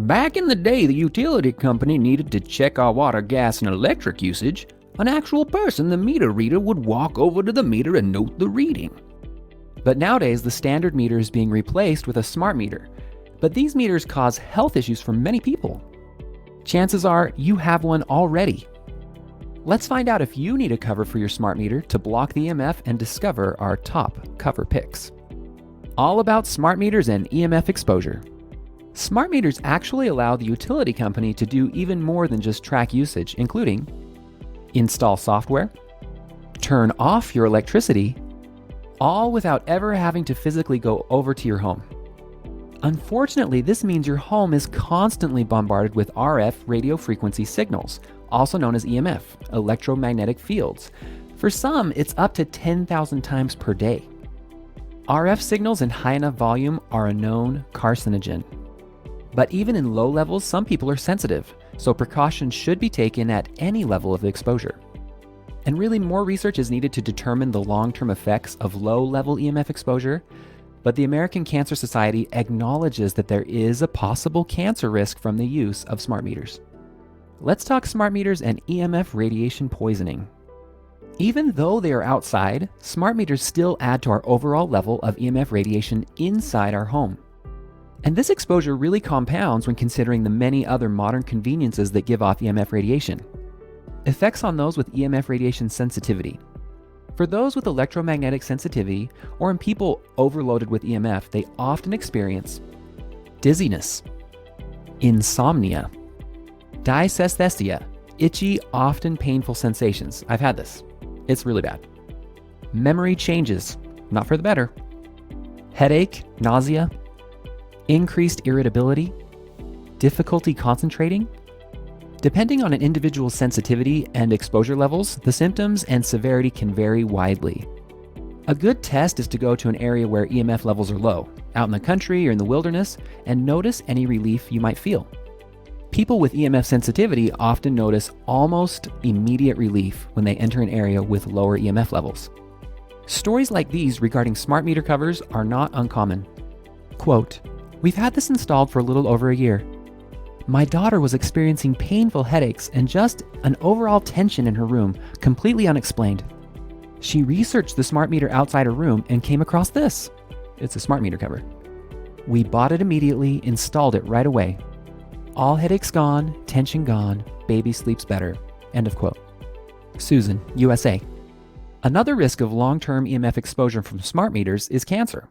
Back in the day, the utility company needed to check our water, gas, and electric usage. An actual person, the meter reader, would walk over to the meter and note the reading. But nowadays, the standard meter is being replaced with a smart meter. But these meters cause health issues for many people. Chances are you have one already. Let's find out if you need a cover for your smart meter to block the EMF and discover our top cover picks. All about smart meters and EMF exposure. Smart meters actually allow the utility company to do even more than just track usage, including install software, turn off your electricity, all without ever having to physically go over to your home. Unfortunately, this means your home is constantly bombarded with RF radio frequency signals, also known as EMF, electromagnetic fields. For some, it's up to 10,000 times per day. RF signals in high enough volume are a known carcinogen. But even in low levels, some people are sensitive, so precautions should be taken at any level of exposure. And really, more research is needed to determine the long-term effects of low-level EMF exposure, but the American Cancer Society acknowledges that there is a possible cancer risk from the use of smart meters. Let's talk smart meters and EMF radiation poisoning. Even though they are outside, smart meters still add to our overall level of EMF radiation inside our home. And this exposure really compounds when considering the many other modern conveniences that give off EMF radiation. Effects on those with EMF radiation sensitivity. For those with electromagnetic sensitivity, or in people overloaded with EMF, they often experience dizziness, insomnia, dysesthesia, itchy, often painful sensations. I've had this. It's really bad. Memory changes, not for the better. Headache, nausea, increased irritability, difficulty concentrating. Depending on an individual's sensitivity and exposure levels, the symptoms and severity can vary widely. A good test is to go to an area where EMF levels are low, out in the country or in the wilderness, and notice any relief you might feel. People with EMF sensitivity often notice almost immediate relief when they enter an area with lower EMF levels. Stories like these regarding smart meter covers are not uncommon. Quote, "We've had this installed for a little over a year. My daughter was experiencing painful headaches and just an overall tension in her room, completely unexplained. She researched the smart meter outside her room and came across this. It's a smart meter cover. We bought it immediately, installed it right away. All headaches gone, tension gone, baby sleeps better." End of quote. Susan, USA. Another risk of long-term EMF exposure from smart meters is cancer.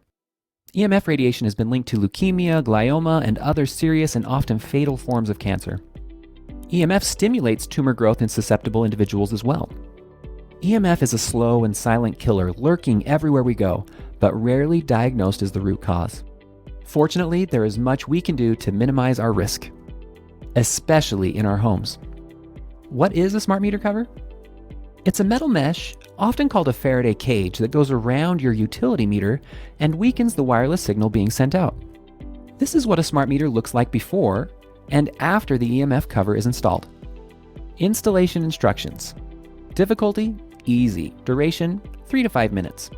EMF radiation has been linked to leukemia, glioma, and other serious and often fatal forms of cancer. EMF stimulates tumor growth in susceptible individuals as well. EMF is a slow and silent killer lurking everywhere we go, but rarely diagnosed as the root cause. Fortunately, there is much we can do to minimize our risk, especially in our homes. What is a smart meter cover? It's a metal mesh, often called a Faraday cage, that goes around your utility meter and weakens the wireless signal being sent out. This is what a smart meter looks like before and after the EMF cover is installed. Installation instructions. Difficulty, easy. Duration, 3 to 5 minutes.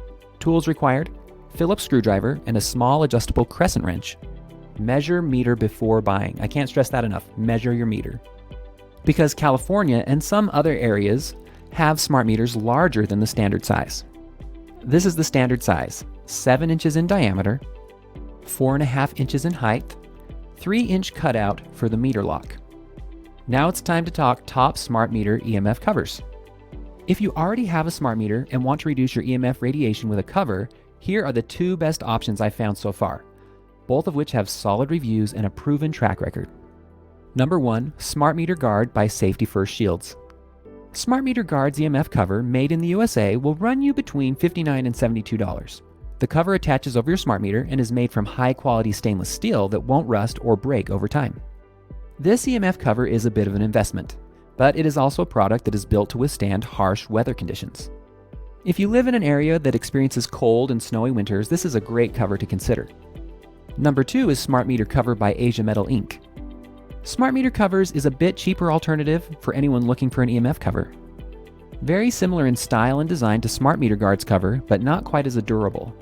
Tools required, Phillips screwdriver and a small adjustable crescent wrench. Measure meter before buying. I can't stress that enough. Measure your meter. Because California and some other areas have smart meters larger than the standard size. This is the standard size, 7 inches in diameter, 4.5 inches in height, 3-inch cutout for the meter lock. Now it's time to talk top smart meter EMF covers. If you already have a smart meter and want to reduce your EMF radiation with a cover, here are the 2 best options I've found so far, both of which have solid reviews and a proven track record. Number 1, Smart Meter Guard by Safety First Shields. Smart Meter Guard's EMF cover, made in the USA, will run you between $59 and $72. The cover attaches over your smart meter and is made from high-quality stainless steel that won't rust or break over time. This EMF cover is a bit of an investment, but it is also a product that is built to withstand harsh weather conditions. If you live in an area that experiences cold and snowy winters, this is a great cover to consider. Number 2 is Smart Meter Cover by Asia Metal Inc. Smart Meter Covers is a bit cheaper alternative for anyone looking for an EMF cover. Very similar in style and design to Smart Meter Guard's cover, but not quite as durable.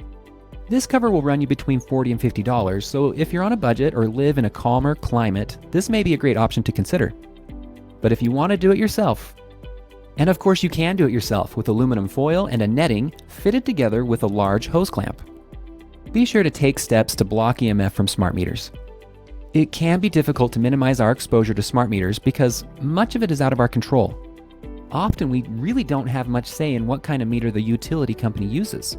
This cover will run you between $40 and $50, so if you're on a budget or live in a calmer climate, this may be a great option to consider. But if you want to do it yourself, and of course you can do it yourself with aluminum foil and a netting fitted together with a large hose clamp. Be sure to take steps to block EMF from smart meters. It can be difficult to minimize our exposure to smart meters because much of it is out of our control. Often we really don't have much say in what kind of meter the utility company uses.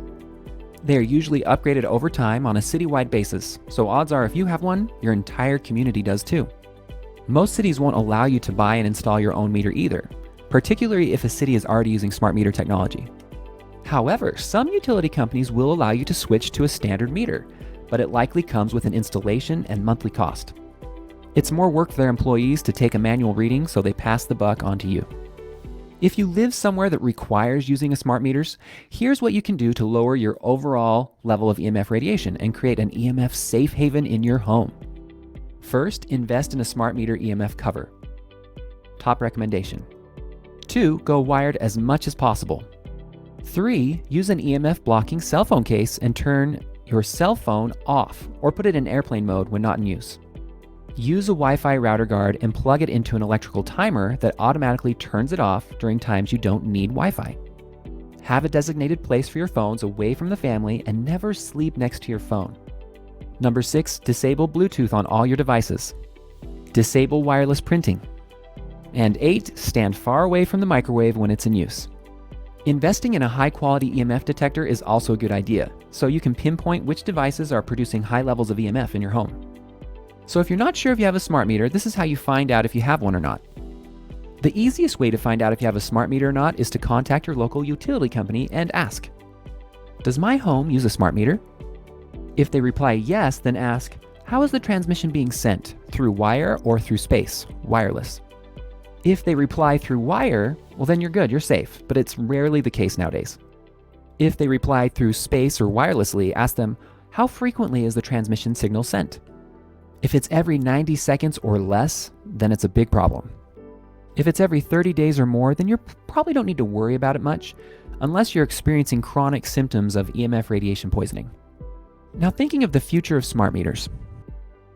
They are usually upgraded over time on a citywide basis, so odds are if you have one, your entire community does too. Most cities won't allow you to buy and install your own meter either, particularly if a city is already using smart meter technology. However, some utility companies will allow you to switch to a standard meter, but it likely comes with an installation and monthly cost. It's more work for their employees to take a manual reading, so they pass the buck on to you. If you live somewhere that requires using a smart meters, here's what you can do to lower your overall level of EMF radiation and create an EMF safe haven in your home. First, invest in a smart meter EMF cover. Top recommendation. 2, go wired as much as possible. 3, use an EMF blocking cell phone case and turn your cell phone off or put it in airplane mode when not in use. Use a Wi-Fi router guard and plug it into an electrical timer that automatically turns it off during times you don't need Wi-Fi. Have a designated place for your phones away from the family and never sleep next to your phone. Number 6, disable Bluetooth on all your devices. Disable wireless printing. And 8, stand far away from the microwave when it's in use. Investing in a high-quality EMF detector is also a good idea, so you can pinpoint which devices are producing high levels of EMF in your home. So if you're not sure if you have a smart meter, this is how you find out if you have one or not. The easiest way to find out if you have a smart meter or not is to contact your local utility company and ask, "Does my home use a smart meter?" If they reply yes, then ask, "How is the transmission being sent? Through wire or through space, wireless?" If they reply through wire, well then you're good, you're safe, but it's rarely the case nowadays. If they reply through space or wirelessly, ask them, "How frequently is the transmission signal sent?" If it's every 90 seconds or less, then it's a big problem. If it's every 30 days or more, then you probably don't need to worry about it much, unless you're experiencing chronic symptoms of EMF radiation poisoning. Now thinking of the future of smart meters.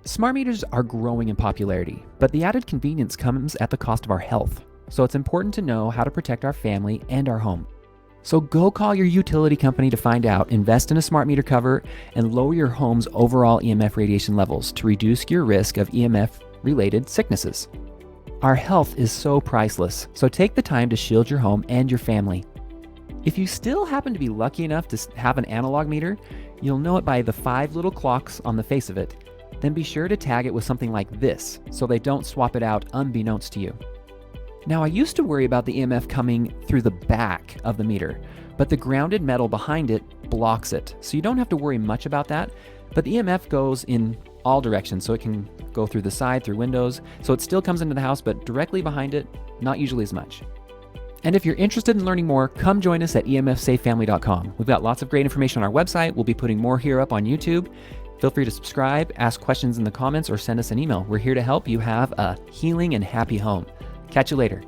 Smart meters are growing in popularity, but the added convenience comes at the cost of our health, so it's important to know how to protect our family and our home. So go call your utility company to find out, invest in a smart meter cover, and lower your home's overall EMF radiation levels to reduce your risk of EMF-related sicknesses. Our health is so priceless, so take the time to shield your home and your family. If you still happen to be lucky enough to have an analog meter, you'll know it by the 5 little clocks on the face of it. Then be sure to tag it with something like this, so they don't swap it out unbeknownst to you. Now, I used to worry about the EMF coming through the back of the meter, but the grounded metal behind it blocks it, so you don't have to worry much about that, but the EMF goes in all directions, so it can go through the side, through windows, so it still comes into the house, but directly behind it, not usually as much. And if you're interested in learning more, come join us at emfsafefamily.com. We've got lots of great information on our website. We'll be putting more here up on YouTube. Feel free to subscribe, ask questions in the comments, or send us an email. We're here to help you have a healing and happy home. Catch you later.